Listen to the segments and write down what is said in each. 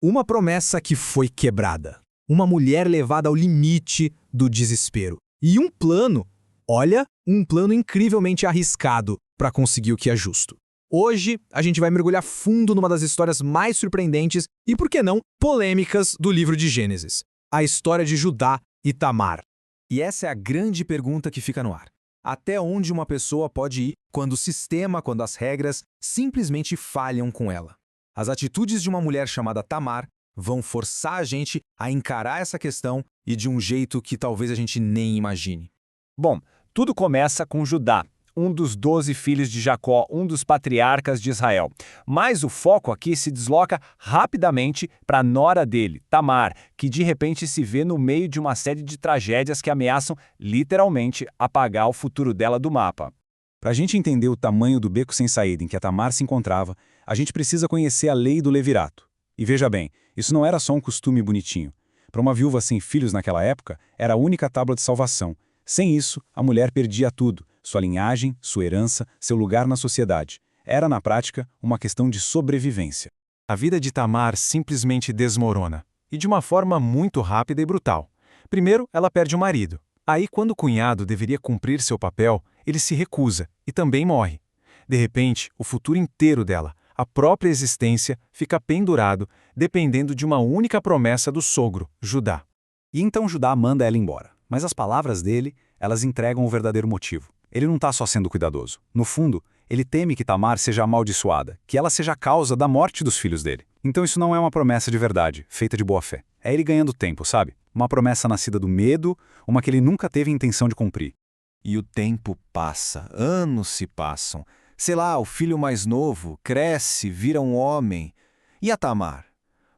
Uma promessa que foi quebrada. Uma mulher levada ao limite do desespero. E um plano, olha, um plano incrivelmente arriscado para conseguir o que é justo. Hoje, a gente vai mergulhar fundo numa das histórias mais surpreendentes e, por que não, polêmicas do livro de Gênesis. A história de Judá e Tamar. E essa é a grande pergunta que fica no ar. Até onde uma pessoa pode ir quando o sistema, quando as regras simplesmente falham com ela? As atitudes de uma mulher chamada Tamar vão forçar a gente a encarar essa questão e de um jeito que talvez a gente nem imagine. Bom, tudo começa com Judá, um dos 12 filhos de Jacó, um dos patriarcas de Israel. Mas o foco aqui se desloca rapidamente para a nora dele, Tamar, que de repente se vê no meio de uma série de tragédias que ameaçam literalmente apagar o futuro dela do mapa. Para a gente entender o tamanho do beco sem saída em que a Tamar se encontrava, a gente precisa conhecer a lei do levirato. E veja bem, isso não era só um costume bonitinho. Para uma viúva sem filhos naquela época, era a única tábua de salvação. Sem isso, a mulher perdia tudo: sua linhagem, sua herança, seu lugar na sociedade. Era, na prática, uma questão de sobrevivência. A vida de Tamar simplesmente desmorona, e de uma forma muito rápida e brutal. Primeiro, ela perde o marido. Aí, quando o cunhado deveria cumprir seu papel, ele se recusa e também morre. De repente, o futuro inteiro dela, a própria existência, fica pendurado, dependendo de uma única promessa do sogro, Judá. E então Judá manda ela embora. Mas as palavras dele, elas entregam o verdadeiro motivo. Ele não está só sendo cuidadoso. No fundo, ele teme que Tamar seja amaldiçoada, que ela seja a causa da morte dos filhos dele. Então isso não é uma promessa de verdade, feita de boa fé. É ele ganhando tempo, sabe? Uma promessa nascida do medo, uma que ele nunca teve intenção de cumprir. E o tempo passa, anos se passam. Sei lá, o filho mais novo cresce, vira um homem. E a Tamar?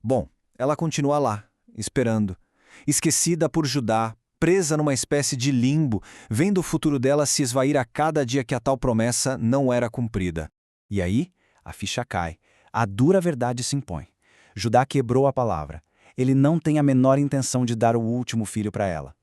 Bom, ela continua lá, esperando. Esquecida por Judá, presa numa espécie de limbo, vendo o futuro dela se esvair a cada dia que a tal promessa não era cumprida. E aí, a ficha cai. A dura verdade se impõe. Judá quebrou a palavra. Ele não tem a menor intenção de dar o último filho para ela.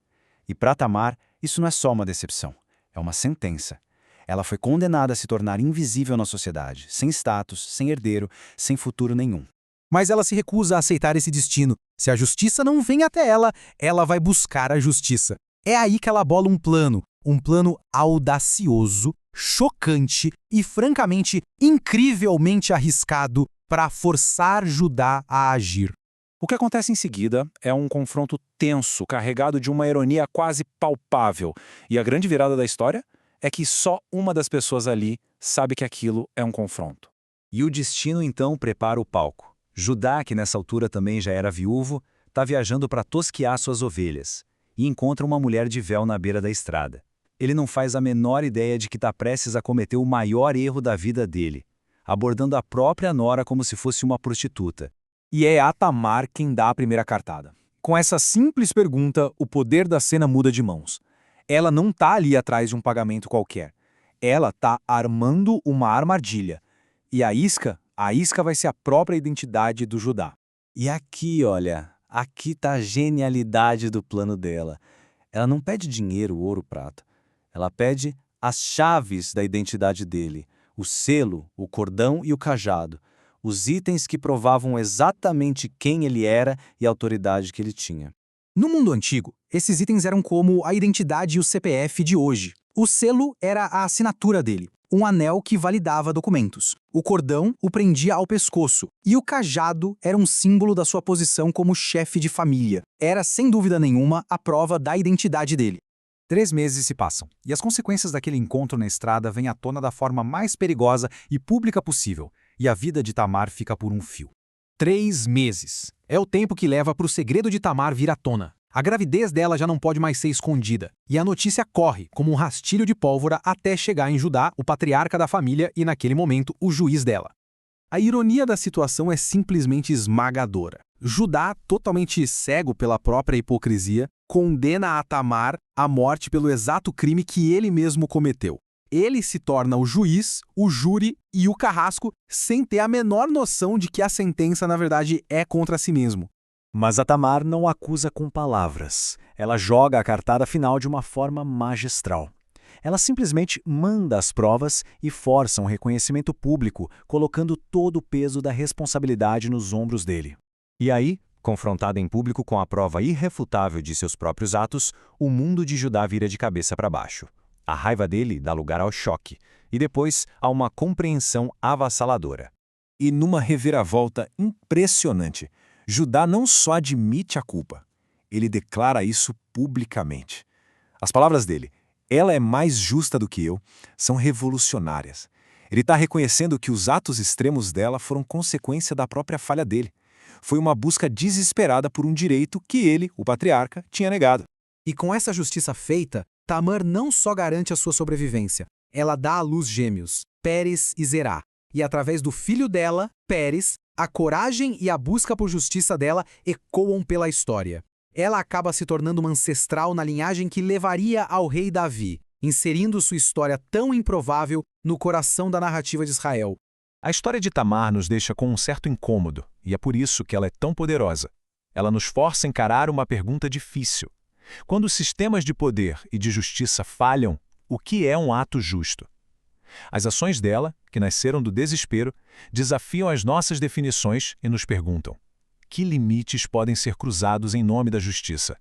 E para Tamar, isso não é só uma decepção. É uma sentença. Ela foi condenada a se tornar invisível na sociedade, sem status, sem herdeiro, sem futuro nenhum. Mas ela se recusa a aceitar esse destino. Se a justiça não vem até ela, ela vai buscar a justiça. É aí que ela bola um plano audacioso, chocante e, francamente, incrivelmente arriscado para forçar Judá a agir. O que acontece em seguida é um confronto tenso, carregado de uma ironia quase palpável. E a grande virada da história é que só uma das pessoas ali sabe que aquilo é um confronto. E o destino então prepara o palco. Judá, que nessa altura também já era viúvo, está viajando para tosquear suas ovelhas e encontra uma mulher de véu na beira da estrada. Ele não faz a menor ideia de que está prestes a cometer o maior erro da vida dele, abordando a própria nora como se fosse uma prostituta. E é a Tamar quem dá a primeira cartada. Com essa simples pergunta, o poder da cena muda de mãos. Ela não está ali atrás de um pagamento qualquer. Ela está armando uma armadilha. E a isca vai ser a própria identidade do Judá. E aqui, olha, aqui está a genialidade do plano dela. Ela não pede dinheiro, ouro, prata. Ela pede as chaves da identidade dele, o selo, o cordão e o cajado, os itens que provavam exatamente quem ele era e a autoridade que ele tinha. No mundo antigo, esses itens eram como a identidade e o CPF de hoje. O selo era a assinatura dele, um anel que validava documentos. O cordão o prendia ao pescoço, e o cajado era um símbolo da sua posição como chefe de família. Era, sem dúvida nenhuma, a prova da identidade dele. 3 meses se passam, e as consequências daquele encontro na estrada vêm à tona da forma mais perigosa e pública possível, e a vida de Tamar fica por um fio. 3 meses. É o tempo que leva para o segredo de Tamar vir à tona. A gravidez dela já não pode mais ser escondida, e a notícia corre, como um rastilho de pólvora, até chegar em Judá, o patriarca da família e, naquele momento, o juiz dela. A ironia da situação é simplesmente esmagadora. Judá, totalmente cego pela própria hipocrisia, condena a Tamar à morte pelo exato crime que ele mesmo cometeu. Ele se torna o juiz, o júri e o carrasco sem ter a menor noção de que a sentença, na verdade, é contra si mesmo. Mas a Tamar não acusa com palavras. Ela joga a cartada final de uma forma magistral. Ela simplesmente manda as provas e força um reconhecimento público, colocando todo o peso da responsabilidade nos ombros dele. E aí, confrontada em público com a prova irrefutável de seus próprios atos, o mundo de Judá vira de cabeça para baixo. A raiva dele dá lugar ao choque, e depois a uma compreensão avassaladora. E numa reviravolta impressionante, Judá não só admite a culpa, ele declara isso publicamente. As palavras dele, ela é mais justa do que eu, são revolucionárias. Ele está reconhecendo que os atos extremos dela foram consequência da própria falha dele. Foi uma busca desesperada por um direito que ele, o patriarca, tinha negado. E com essa justiça feita, Tamar não só garante a sua sobrevivência, ela dá à luz gêmeos, Pérez e Zerá. E através do filho dela, Pérez, a coragem e a busca por justiça dela ecoam pela história. Ela acaba se tornando uma ancestral na linhagem que levaria ao rei Davi, inserindo sua história tão improvável no coração da narrativa de Israel. A história de Tamar nos deixa com um certo incômodo, e é por isso que ela é tão poderosa. Ela nos força a encarar uma pergunta difícil. Quando os sistemas de poder e de justiça falham, o que é um ato justo? As ações dela, que nasceram do desespero, desafiam as nossas definições e nos perguntam: que limites podem ser cruzados em nome da justiça?